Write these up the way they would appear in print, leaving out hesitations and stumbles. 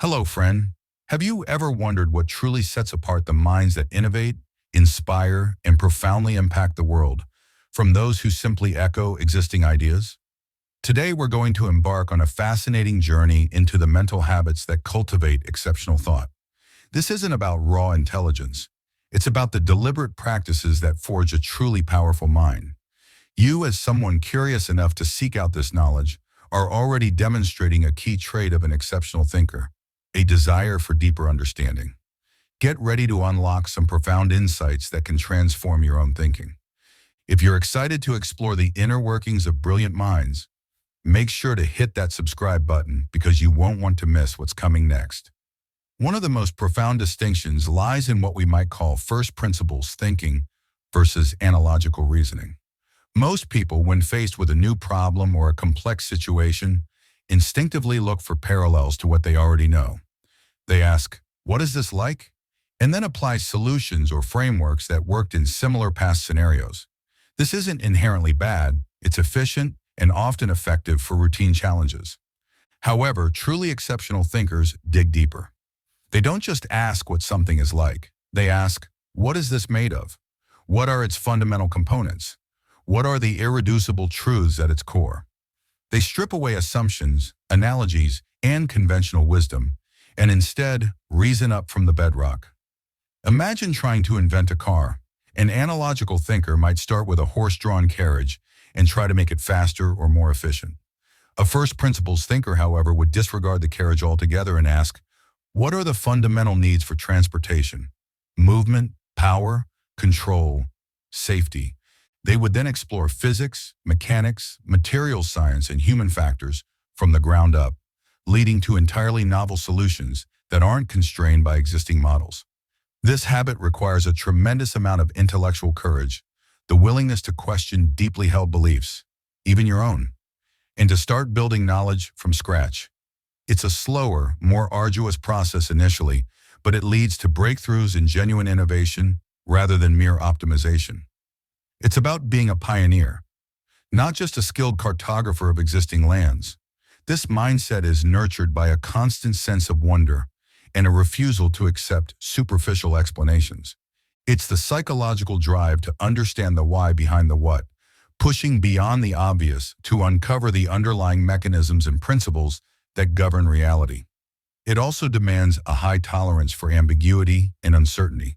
Hello, friend. Have you ever wondered what truly sets apart the minds that innovate, inspire, and profoundly impact the world from those who simply echo existing ideas? Today, we're going to embark on a fascinating journey into the mental habits that cultivate exceptional thought. This isn't about raw intelligence. It's about the deliberate practices that forge a truly powerful mind. You, as someone curious enough to seek out this knowledge, are already demonstrating a key trait of an exceptional thinker: a desire for deeper understanding. Get ready to unlock some profound insights that can transform your own thinking. If you're excited to explore the inner workings of brilliant minds, make sure to hit that subscribe button because you won't want to miss what's coming next. One of the most profound distinctions lies in what we might call first principles thinking versus analogical reasoning. Most people, when faced with a new problem or a complex situation, instinctively look for parallels to what they already know. They ask, "What is this like?" and then apply solutions or frameworks that worked in similar past scenarios. This isn't inherently bad, it's efficient and often effective for routine challenges. However, truly exceptional thinkers dig deeper. They don't just ask what something is like. They ask, "What is this made of? What are its fundamental components? What are the irreducible truths at its core?" They strip away assumptions, analogies, and conventional wisdom, and instead reason up from the bedrock. Imagine trying to invent a car. An analogical thinker might start with a horse-drawn carriage and try to make it faster or more efficient. A first principles thinker, however, would disregard the carriage altogether and ask, "What are the fundamental needs for transportation? Movement, power, control, safety." They would then explore physics, mechanics, material science, and human factors from the ground up, leading to entirely novel solutions that aren't constrained by existing models. This habit requires a tremendous amount of intellectual courage, the willingness to question deeply held beliefs, even your own, and to start building knowledge from scratch. It's a slower, more arduous process initially, but it leads to breakthroughs and genuine innovation rather than mere optimization. It's about being a pioneer, not just a skilled cartographer of existing lands. This mindset is nurtured by a constant sense of wonder and a refusal to accept superficial explanations. It's the psychological drive to understand the why behind the what, pushing beyond the obvious to uncover the underlying mechanisms and principles that govern reality. It also demands a high tolerance for ambiguity and uncertainty,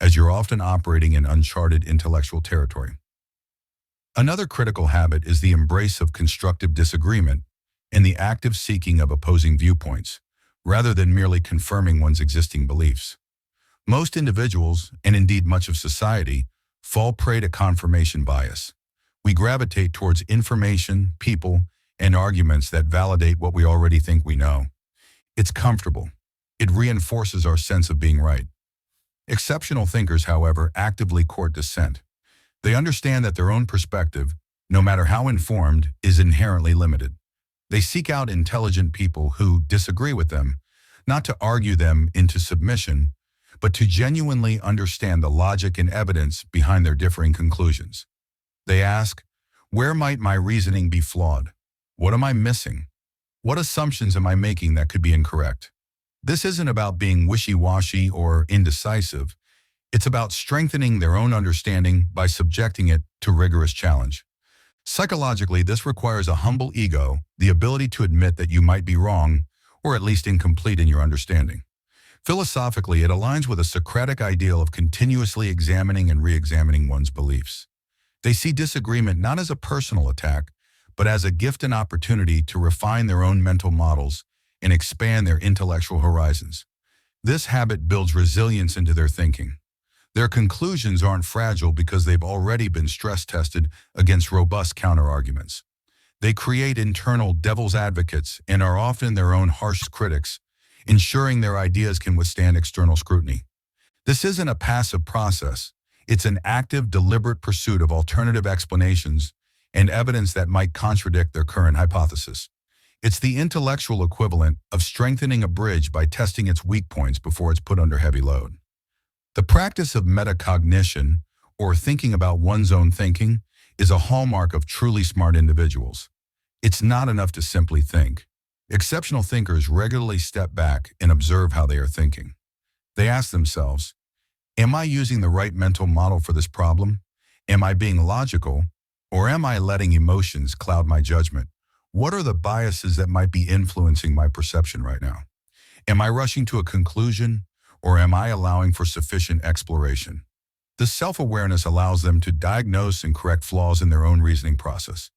as you're often operating in uncharted intellectual territory. Another critical habit is the embrace of constructive disagreement and the active seeking of opposing viewpoints, rather than merely confirming one's existing beliefs. Most individuals, and indeed much of society, fall prey to confirmation bias. We gravitate towards information, people, and arguments that validate what we already think we know. It's comfortable. It reinforces our sense of being right. Exceptional thinkers, however, actively court dissent. They understand that their own perspective, no matter how informed, is inherently limited. They seek out intelligent people who disagree with them, not to argue them into submission, but to genuinely understand the logic and evidence behind their differing conclusions. They ask, "Where might my reasoning be flawed? What am I missing? What assumptions am I making that could be incorrect?" This isn't about being wishy-washy or indecisive. It's about strengthening their own understanding by subjecting it to rigorous challenge. Psychologically, this requires a humble ego, the ability to admit that you might be wrong, or at least incomplete in your understanding. Philosophically, it aligns with a Socratic ideal of continuously examining and re-examining one's beliefs. They see disagreement not as a personal attack, but as a gift and opportunity to refine their own mental models and expand their intellectual horizons. This habit builds resilience into their thinking. Their conclusions aren't fragile because they've already been stress-tested against robust counterarguments. They create internal devil's advocates and are often their own harsh critics, ensuring their ideas can withstand external scrutiny. This isn't a passive process. It's an active, deliberate pursuit of alternative explanations and evidence that might contradict their current hypothesis. It's the intellectual equivalent of strengthening a bridge by testing its weak points before it's put under heavy load. The practice of metacognition, or thinking about one's own thinking, is a hallmark of truly smart individuals. It's not enough to simply think. Exceptional thinkers regularly step back and observe how they are thinking. They ask themselves, am I using the right mental model for this problem? Am I being logical? Or am I letting emotions cloud my judgment? What are the biases that might be influencing my perception right now? Am I rushing to a conclusion, or am I allowing for sufficient exploration? This self-awareness allows them to diagnose and correct flaws in their own reasoning process.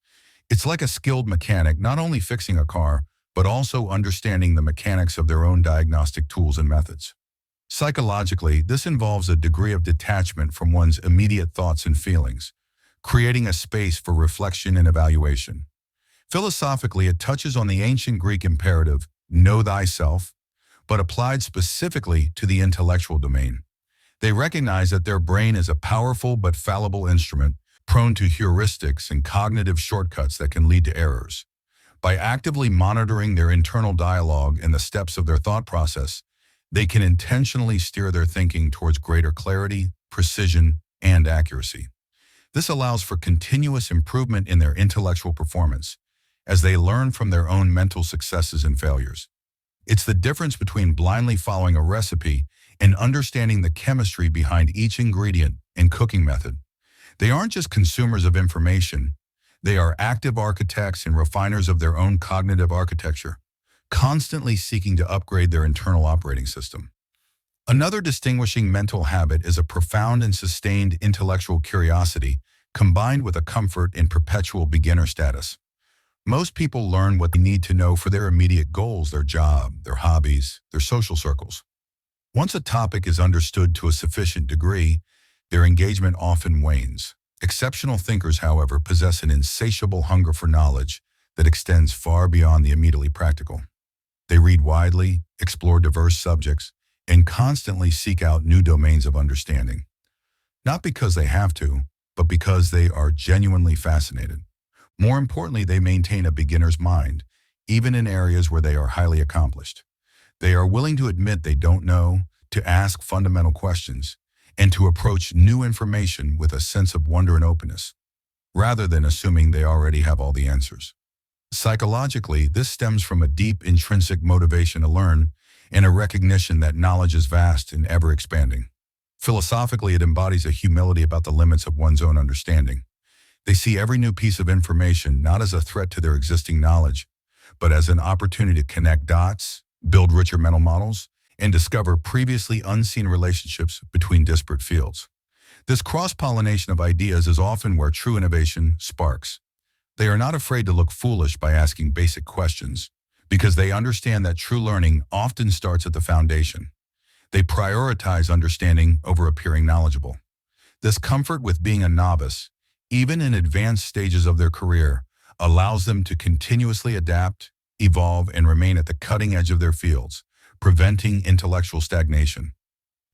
It's like a skilled mechanic not only fixing a car, but also understanding the mechanics of their own diagnostic tools and methods. Psychologically, this involves a degree of detachment from one's immediate thoughts and feelings, creating a space for reflection and evaluation. Philosophically, it touches on the ancient Greek imperative, know thyself, but applied specifically to the intellectual domain. They recognize that their brain is a powerful but fallible instrument, prone to heuristics and cognitive shortcuts that can lead to errors. By actively monitoring their internal dialogue and the steps of their thought process, they can intentionally steer their thinking towards greater clarity, precision, and accuracy. This allows for continuous improvement in their intellectual performance, as they learn from their own mental successes and failures. It's the difference between blindly following a recipe and understanding the chemistry behind each ingredient and cooking method. They aren't just consumers of information, they are active architects and refiners of their own cognitive architecture, constantly seeking to upgrade their internal operating system. Another distinguishing mental habit is a profound and sustained intellectual curiosity combined with a comfort in perpetual beginner status. Most people learn what they need to know for their immediate goals, their job, their hobbies, their social circles. Once a topic is understood to a sufficient degree, their engagement often wanes. Exceptional thinkers, however, possess an insatiable hunger for knowledge that extends far beyond the immediately practical. They read widely, explore diverse subjects, and constantly seek out new domains of understanding. Not because they have to, but because they are genuinely fascinated. More importantly, they maintain a beginner's mind, even in areas where they are highly accomplished. They are willing to admit they don't know, to ask fundamental questions, and to approach new information with a sense of wonder and openness, rather than assuming they already have all the answers. Psychologically, this stems from a deep intrinsic motivation to learn and a recognition that knowledge is vast and ever-expanding. Philosophically, it embodies a humility about the limits of one's own understanding. They see every new piece of information not as a threat to their existing knowledge, but as an opportunity to connect dots, build richer mental models, and discover previously unseen relationships between disparate fields. This cross-pollination of ideas is often where true innovation sparks. They are not afraid to look foolish by asking basic questions, because they understand that true learning often starts at the foundation. They prioritize understanding over appearing knowledgeable. This comfort with being a novice, even in advanced stages of their career, allows them to continuously adapt, evolve, and remain at the cutting edge of their fields, preventing intellectual stagnation.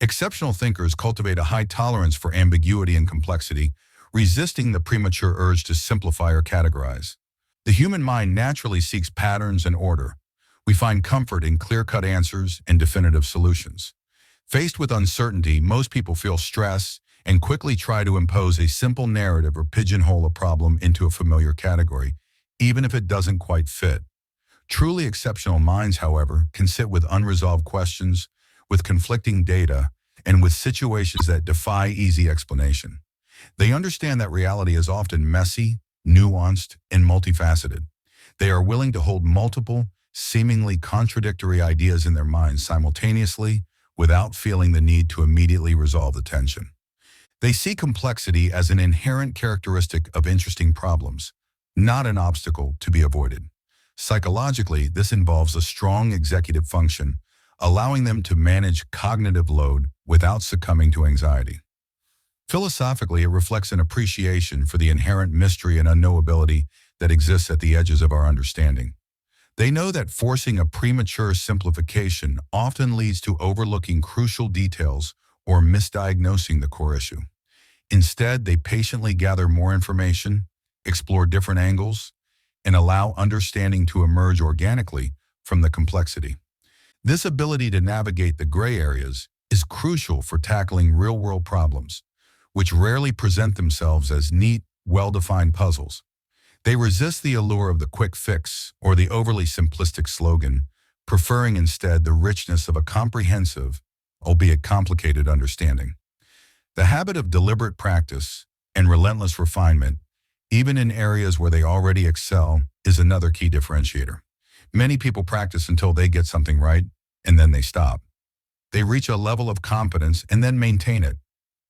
Exceptional thinkers cultivate a high tolerance for ambiguity and complexity, resisting the premature urge to simplify or categorize. The human mind naturally seeks patterns and order. We find comfort in clear-cut answers and definitive solutions. Faced with uncertainty, most people feel stress and quickly try to impose a simple narrative or pigeonhole a problem into a familiar category, even if it doesn't quite fit. Truly exceptional minds, however, can sit with unresolved questions, with conflicting data, and with situations that defy easy explanation. They understand that reality is often messy, nuanced, and multifaceted. They are willing to hold multiple, seemingly contradictory ideas in their minds simultaneously without feeling the need to immediately resolve the tension. They see complexity as an inherent characteristic of interesting problems, not an obstacle to be avoided. Psychologically, this involves a strong executive function, allowing them to manage cognitive load without succumbing to anxiety. Philosophically, it reflects an appreciation for the inherent mystery and unknowability that exists at the edges of our understanding. They know that forcing a premature simplification often leads to overlooking crucial details or misdiagnosing the core issue. Instead, they patiently gather more information, explore different angles, and allow understanding to emerge organically from the complexity. This ability to navigate the gray areas is crucial for tackling real-world problems, which rarely present themselves as neat, well-defined puzzles. They resist the allure of the quick fix or the overly simplistic slogan, preferring instead the richness of a comprehensive, albeit complicated understanding. The habit of deliberate practice and relentless refinement, even in areas where they already excel, is another key differentiator. Many people practice until they get something right, and then they stop. They reach a level of competence and then maintain it.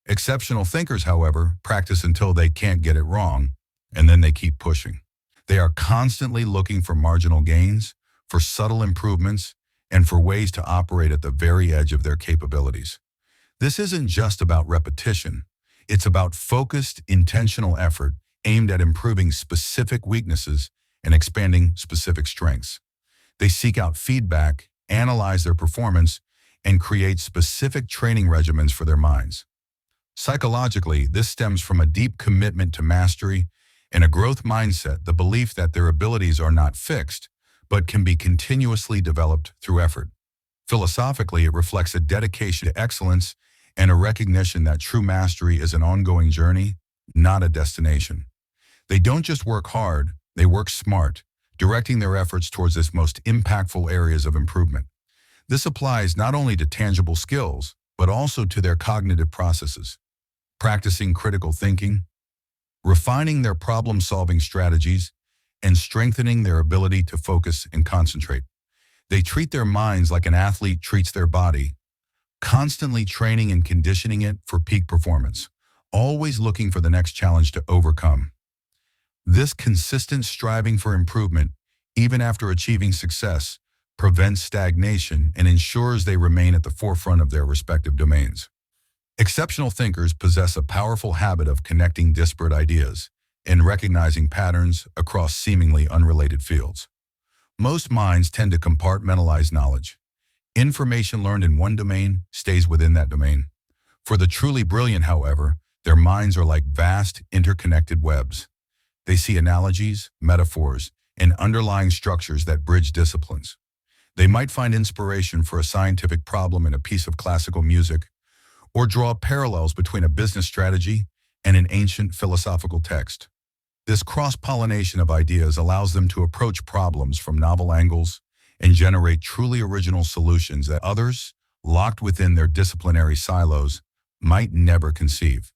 Exceptional thinkers, however, practice until they can't get it wrong, and then they keep pushing. They are constantly looking for marginal gains, for subtle improvements, and for ways to operate at the very edge of their capabilities. This isn't just about repetition. It's about focused, intentional effort aimed at improving specific weaknesses and expanding specific strengths. They seek out feedback, analyze their performance, and create specific training regimens for their minds. Psychologically, this stems from a deep commitment to mastery and a growth mindset, the belief that their abilities are not fixed, but can be continuously developed through effort. Philosophically, it reflects a dedication to excellence and a recognition that true mastery is an ongoing journey, not a destination. They don't just work hard, they work smart, directing their efforts towards its most impactful areas of improvement. This applies not only to tangible skills, but also to their cognitive processes, practicing critical thinking, refining their problem-solving strategies, and strengthening their ability to focus and concentrate. They treat their minds like an athlete treats their body, constantly training and conditioning it for peak performance, always looking for the next challenge to overcome. This consistent striving for improvement, even after achieving success, prevents stagnation and ensures they remain at the forefront of their respective domains. Exceptional thinkers possess a powerful habit of connecting disparate ideas and recognizing patterns across seemingly unrelated fields. Most minds tend to compartmentalize knowledge. Information learned in one domain stays within that domain. For the truly brilliant, however, their minds are like vast, interconnected webs. They see analogies, metaphors, and underlying structures that bridge disciplines. They might find inspiration for a scientific problem in a piece of classical music, or draw parallels between a business strategy and an ancient philosophical text. This cross-pollination of ideas allows them to approach problems from novel angles and generate truly original solutions that others, locked within their disciplinary silos, might never conceive.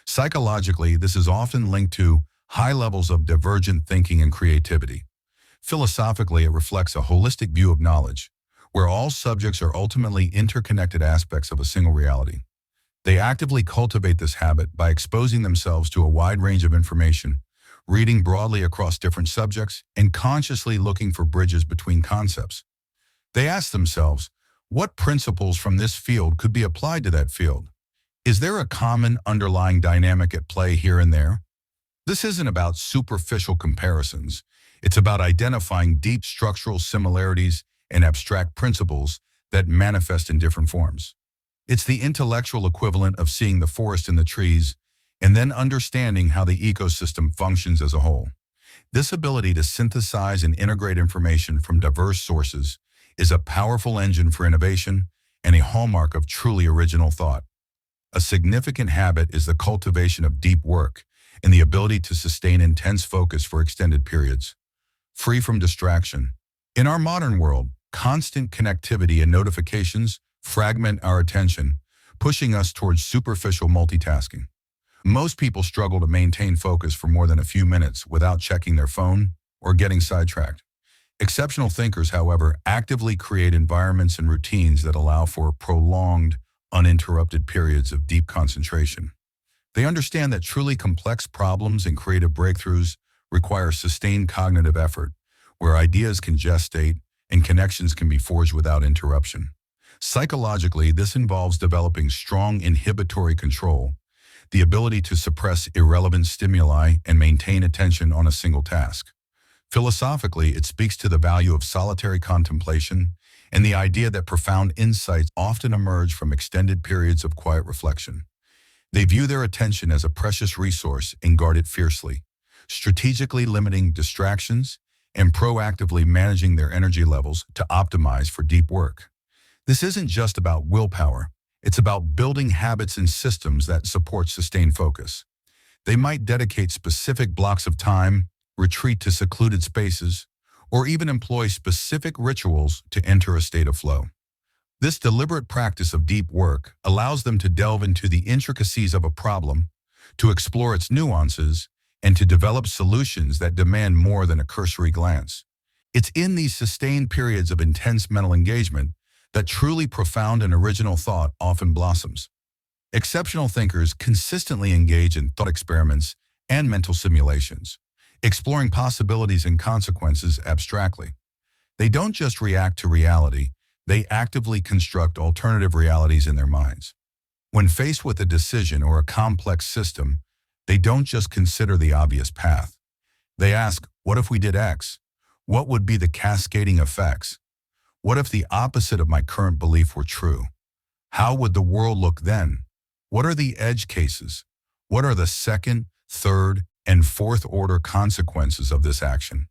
Psychologically, this is often linked to high levels of divergent thinking and creativity. Philosophically, it reflects a holistic view of knowledge, where all subjects are ultimately interconnected aspects of a single reality. They actively cultivate this habit by exposing themselves to a wide range of information, reading broadly across different subjects, and consciously looking for bridges between concepts. They ask themselves, what principles from this field could be applied to that field? Is there a common underlying dynamic at play here and there? This isn't about superficial comparisons. It's about identifying deep structural similarities and abstract principles that manifest in different forms. It's the intellectual equivalent of seeing the forest in the trees and then understanding how the ecosystem functions as a whole. This ability to synthesize and integrate information from diverse sources is a powerful engine for innovation and a hallmark of truly original thought. A significant habit is the cultivation of deep work and the ability to sustain intense focus for extended periods, free from distraction. In our modern world, constant connectivity and notifications fragment our attention, pushing us towards superficial multitasking. Most people struggle to maintain focus for more than a few minutes without checking their phone or getting sidetracked. Exceptional thinkers, however, actively create environments and routines that allow for prolonged, uninterrupted periods of deep concentration. They understand that truly complex problems and creative breakthroughs require sustained cognitive effort, where ideas can gestate and connections can be forged without interruption. Psychologically, this involves developing strong inhibitory control, the ability to suppress irrelevant stimuli and maintain attention on a single task. Philosophically, it speaks to the value of solitary contemplation and the idea that profound insights often emerge from extended periods of quiet reflection. They view their attention as a precious resource and guard it fiercely, strategically limiting distractions and proactively managing their energy levels to optimize for deep work. This isn't just about willpower. It's about building habits and systems that support sustained focus. They might dedicate specific blocks of time, retreat to secluded spaces, or even employ specific rituals to enter a state of flow. This deliberate practice of deep work allows them to delve into the intricacies of a problem, to explore its nuances, and to develop solutions that demand more than a cursory glance. It's in these sustained periods of intense mental engagement that truly profound and original thought often blossoms. Exceptional thinkers consistently engage in thought experiments and mental simulations, exploring possibilities and consequences abstractly. They don't just react to reality, they actively construct alternative realities in their minds. When faced with a decision or a complex system, they don't just consider the obvious path. They ask, what if we did X? What would be the cascading effects? What if the opposite of my current belief were true? How would the world look then? What are the edge cases? What are the second, third, and fourth order consequences of this action?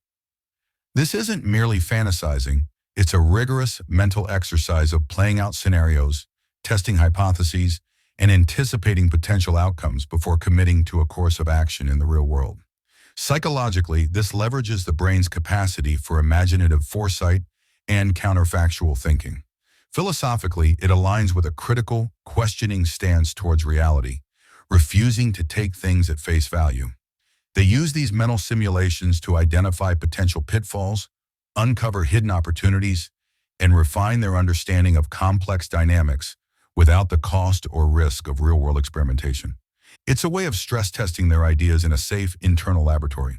This isn't merely fantasizing, it's a rigorous mental exercise of playing out scenarios, testing hypotheses, and anticipating potential outcomes before committing to a course of action in the real world. Psychologically, this leverages the brain's capacity for imaginative foresight and counterfactual thinking. Philosophically, it aligns with a critical, questioning stance towards reality, refusing to take things at face value. They use these mental simulations to identify potential pitfalls, uncover hidden opportunities, and refine their understanding of complex dynamics without the cost or risk of real-world experimentation. It's a way of stress testing their ideas in a safe internal laboratory.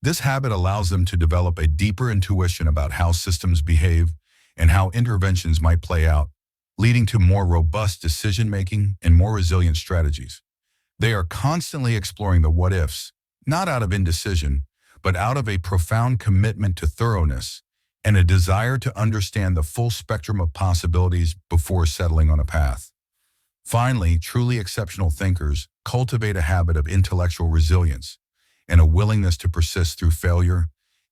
This habit allows them to develop a deeper intuition about how systems behave and how interventions might play out, leading to more robust decision-making and more resilient strategies. They are constantly exploring the what-ifs, not out of indecision, but out of a profound commitment to thoroughness and a desire to understand the full spectrum of possibilities before settling on a path. Finally, truly exceptional thinkers cultivate a habit of intellectual resilience and a willingness to persist through failure,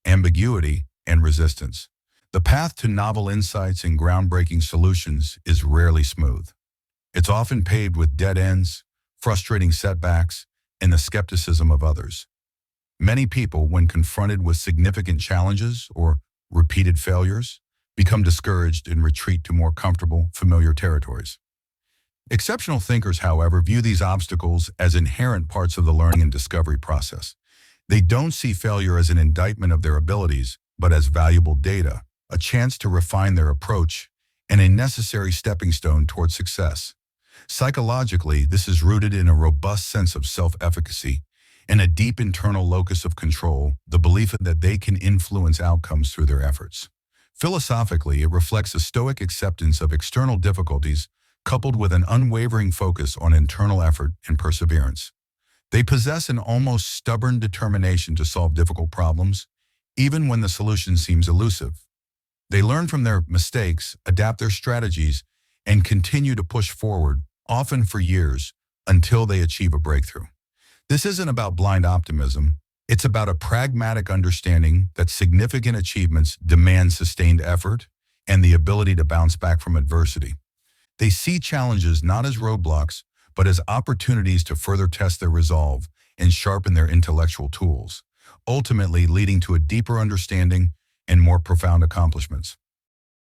ambiguity, and resistance. The path to novel insights and groundbreaking solutions is rarely smooth. It's often paved with dead ends, frustrating setbacks, and the skepticism of others. Many people, when confronted with significant challenges or repeated failures, become discouraged and retreat to more comfortable, familiar territories. Exceptional thinkers, however, view these obstacles as inherent parts of the learning and discovery process. They don't see failure as an indictment of their abilities, but as valuable data, a chance to refine their approach, and a necessary stepping stone towards success. Psychologically, this is rooted in a robust sense of self-efficacy and a deep internal locus of control, the belief that they can influence outcomes through their efforts. Philosophically, it reflects a Stoic acceptance of external difficulties coupled with an unwavering focus on internal effort and perseverance. They possess an almost stubborn determination to solve difficult problems, even when the solution seems elusive. They learn from their mistakes, adapt their strategies, and continue to push forward, often for years, until they achieve a breakthrough. This isn't about blind optimism. It's about a pragmatic understanding that significant achievements demand sustained effort and the ability to bounce back from adversity. They see challenges not as roadblocks, but as opportunities to further test their resolve and sharpen their intellectual tools, ultimately leading to a deeper understanding and more profound accomplishments.